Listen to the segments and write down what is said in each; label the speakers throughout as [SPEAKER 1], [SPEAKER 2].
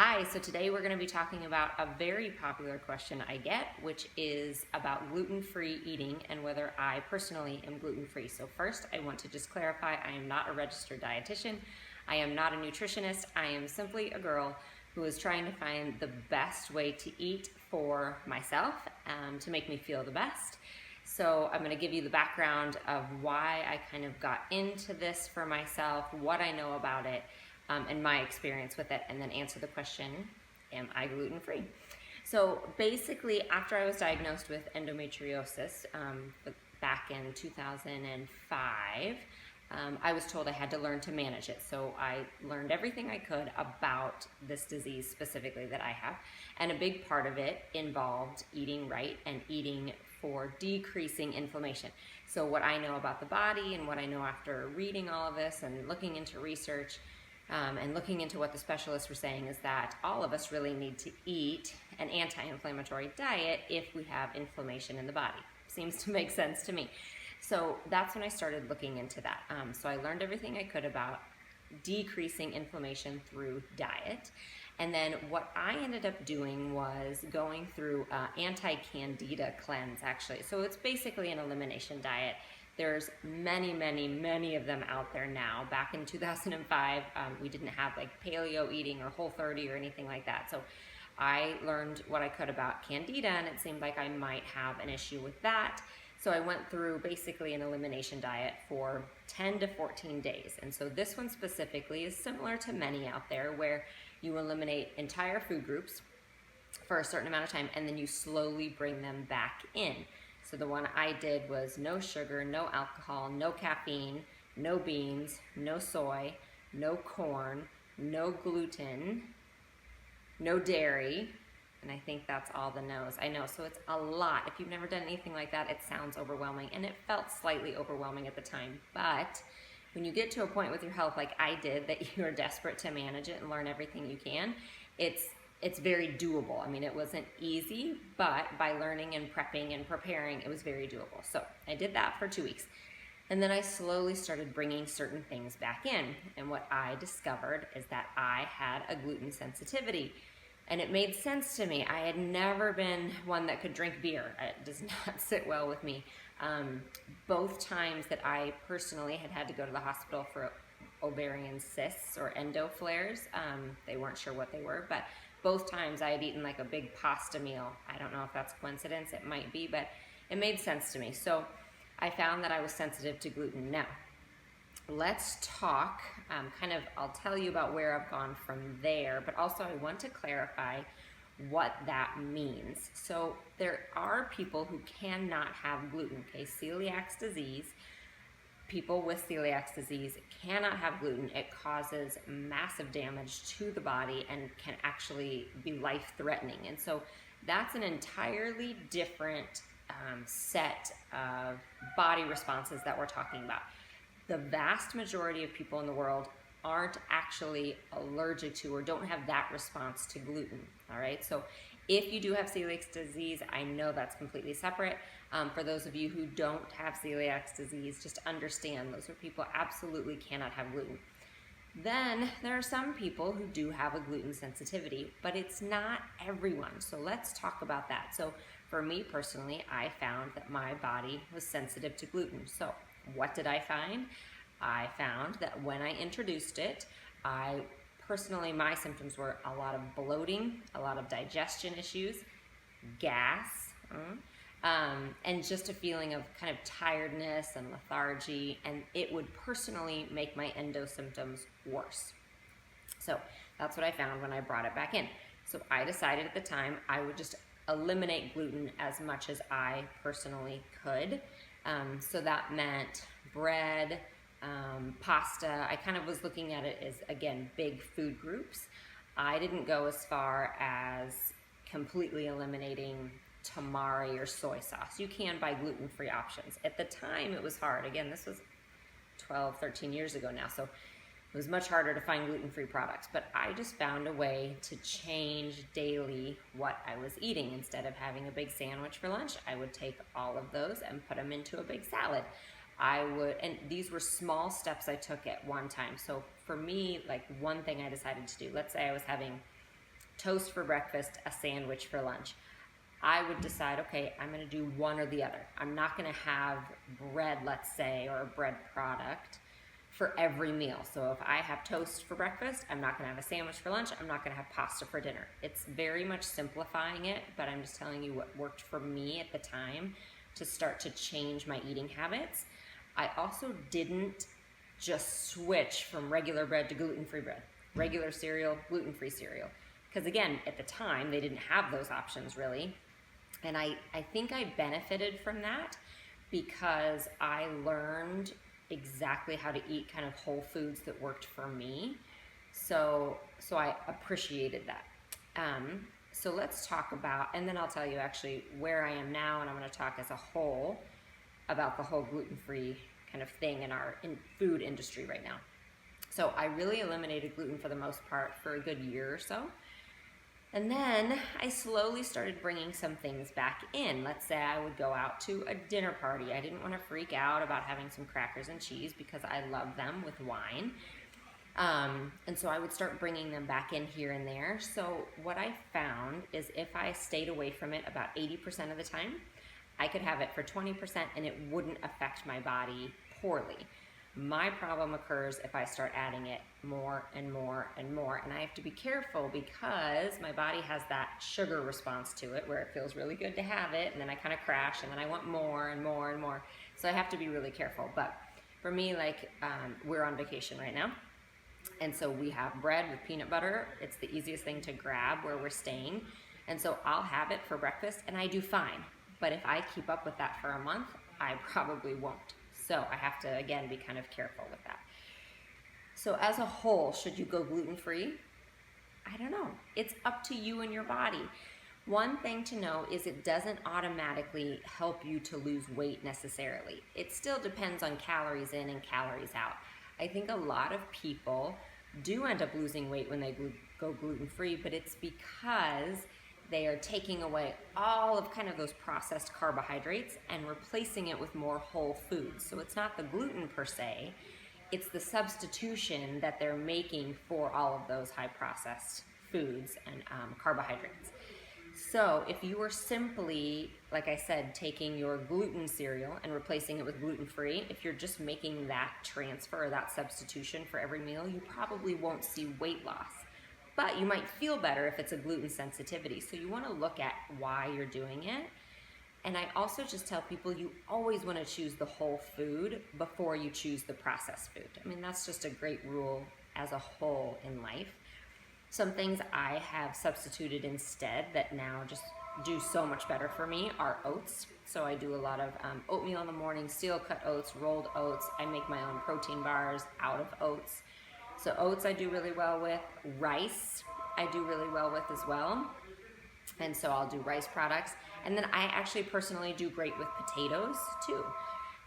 [SPEAKER 1] Hi, so today we're going to be talking about a very popular question I get, which is about gluten-free eating and whether I personally am gluten-free. So first, I want to just clarify, I am not a registered dietitian. I am not a nutritionist. I am simply a girl who is trying to find the best way to eat for myself to make me feel the best. So I'm going to give you the background of why I kind of got into this for myself, what I know about it, and my experience with it, and then answer the question, am I gluten-free? So basically, after I was diagnosed with endometriosis back in 2005, I was told I had to learn to manage it. So I learned everything I could about this disease specifically that I have. And a big part of it involved eating right and eating for decreasing inflammation. So what I know about the body and what I know after reading all of this and looking into research, and looking into what the specialists were saying is that all of us really need to eat an anti-inflammatory diet if we have inflammation in the body. Seems to make sense to me. So that's when I started looking into that. So I learned everything I could about decreasing inflammation through diet. And then what I ended up doing was going through anti-Candida cleanse, actually. So it's basically an elimination diet. There's many of them out there now. Back in 2005, we didn't have like paleo eating or Whole30 or anything like that. So I learned what I could about Candida, and it seemed like I might have an issue with that. So I went through basically an elimination diet for 10 to 14 days. And so this one specifically is similar to many out there where you eliminate entire food groups for a certain amount of time and then you slowly bring them back in. So the one I did was no sugar, no alcohol, no caffeine, no beans, no soy, no corn, no gluten, no dairy, and I think that's all the no's. I know, so it's a lot. If you've never done anything like that, it sounds overwhelming, and it felt slightly overwhelming at the time. But when you get to a point with your health like I did, that you're desperate to manage it and learn everything you can, it's very doable. I mean, it wasn't easy, but by learning and prepping and preparing, it was very doable. So I did that for 2 weeks. And then I slowly started bringing certain things back in. And what I discovered is that I had a gluten sensitivity. And it made sense to me. I had never been one that could drink beer. It does not sit well with me. Both times that I personally had to go to the hospital for ovarian cysts or endo flares, they weren't sure what they were, but both times I had eaten like a big pasta meal. I don't know if that's coincidence, it might be, but it made sense to me. So I found that I was sensitive to gluten. Now, let's talk, I'll tell you about where I've gone from there, but also I want to clarify what that means. So there are people who cannot have gluten, okay? Celiac disease. People with celiac disease cannot have gluten. It causes massive damage to the body and can actually be life-threatening. And so that's an entirely different set of body responses that we're talking about. The vast majority of people in the world aren't actually allergic to or don't have that response to gluten, all right? So if you do have celiac disease, I know that's completely separate. For those of you who don't have celiac disease, just understand those are people absolutely cannot have gluten. Then there are some people who do have a gluten sensitivity, but it's not everyone. So let's talk about that. So for me personally, I found that my body was sensitive to gluten. So what did I find? I found that when I introduced it, my symptoms were a lot of bloating, a lot of digestion issues, gas, and just a feeling of kind of tiredness and lethargy, and it would personally make my endo symptoms worse. So that's what I found when I brought it back in. So I decided at the time I would just eliminate gluten as much as I personally could. So that meant bread, pasta. I kind of was looking at it as, again, big food groups. I didn't go as far as completely eliminating tamari or soy sauce. You can buy gluten-free options. At the time, it was hard. Again, this was 12, 13 years ago now, so it was much harder to find gluten-free products. But I just found a way to change daily what I was eating. Instead of having a big sandwich for lunch, I would take all of those and put them into a big salad. And these were small steps I took at one time. So for me, like one thing I decided to do, let's say I was having toast for breakfast, a sandwich for lunch. I would decide, okay, I'm going to do one or the other. I'm not going to have bread, let's say, or a bread product for every meal. So if I have toast for breakfast, I'm not going to have a sandwich for lunch. I'm not going to have pasta for dinner. It's very much simplifying it, but I'm just telling you what worked for me at the time to start to change my eating habits. I also didn't just switch from regular bread to gluten-free bread, regular cereal, gluten-free cereal. Because again, at the time, they didn't have those options really. And I think I benefited from that because I learned exactly how to eat kind of whole foods that worked for me. So I appreciated that. So let's talk about, and then I'll tell you actually where I am now, and I'm going to talk as a whole about the whole gluten-free kind of thing in our food industry right now. So I really eliminated gluten for the most part for a good year or so. And then I slowly started bringing some things back in. Let's say I would go out to a dinner party. I didn't want to freak out about having some crackers and cheese because I love them with wine. And so I would start bringing them back in here and there. So what I found is if I stayed away from it about 80% of the time, I could have it for 20% and it wouldn't affect my body poorly. My problem occurs if I start adding it more and more and more, and I have to be careful because my body has that sugar response to it where it feels really good to have it, and then I kind of crash, and then I want more and more and more. So I have to be really careful. But for me, like we're on vacation right now, and so we have bread with peanut butter. It's the easiest thing to grab where we're staying, and so I'll have it for breakfast, and I do fine. But if I keep up with that for a month, I probably won't. So I have to, again, be kind of careful with that. So as a whole, should you go gluten-free? I don't know. It's up to you and your body. One thing to know is it doesn't automatically help you to lose weight necessarily. It still depends on calories in and calories out. I think a lot of people do end up losing weight when they go gluten-free, but it's because they are taking away all of kind of those processed carbohydrates and replacing it with more whole foods. So it's not the gluten per se, it's the substitution that they're making for all of those high processed foods and carbohydrates. So if you were simply, like I said, taking your gluten cereal and replacing it with gluten-free, if you're just making that transfer or that substitution for every meal, you probably won't see weight loss. But you might feel better if it's a gluten sensitivity. So you want to look at why you're doing it. And I also just tell people you always want to choose the whole food before you choose the processed food. I mean, that's just a great rule as a whole in life. Some things I have substituted instead that now just do so much better for me are oats. So I do a lot of oatmeal in the morning, steel cut oats, rolled oats. I make my own protein bars out of oats. So oats I do really well with. Rice I do really well with as well. And so I'll do rice products. And then I actually personally do great with potatoes too.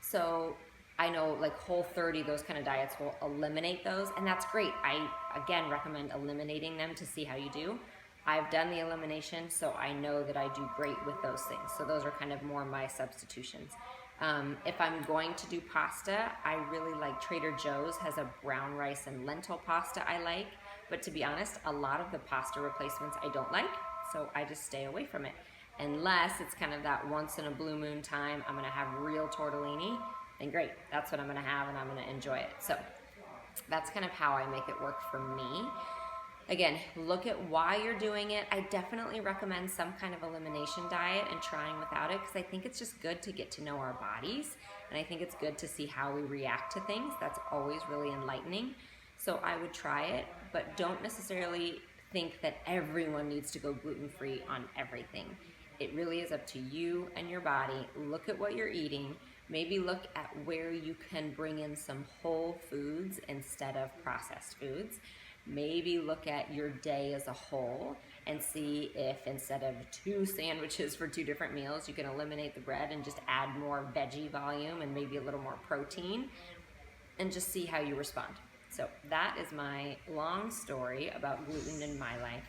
[SPEAKER 1] So I know like Whole30, those kind of diets will eliminate those, and that's great. I, again, recommend eliminating them to see how you do. I've done the elimination, so I know that I do great with those things. So those are kind of more my substitutions. If I'm going to do pasta, I really like Trader Joe's has a brown rice and lentil pasta I like. But to be honest, a lot of the pasta replacements I don't like, so I just stay away from it. Unless it's kind of that once in a blue moon time, I'm gonna have real tortellini, then great, that's what I'm gonna have and I'm gonna enjoy it. So that's kind of how I make it work for me. Again, look at why you're doing it. I definitely recommend some kind of elimination diet and trying without it because I think it's just good to get to know our bodies, and I think it's good to see how we react to things. That's always really enlightening. So I would try it, but don't necessarily think that everyone needs to go gluten-free on everything. It really is up to you and your body. Look at what you're eating. Maybe look at where you can bring in some whole foods instead of processed foods. Maybe look at your day as a whole and see if instead of 2 sandwiches for 2 different meals, you can eliminate the bread and just add more veggie volume and maybe a little more protein, and just see how you respond. So that is my long story about gluten in my life,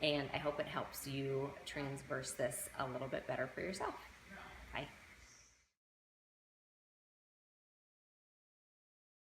[SPEAKER 1] and I hope it helps you transverse this a little bit better for yourself.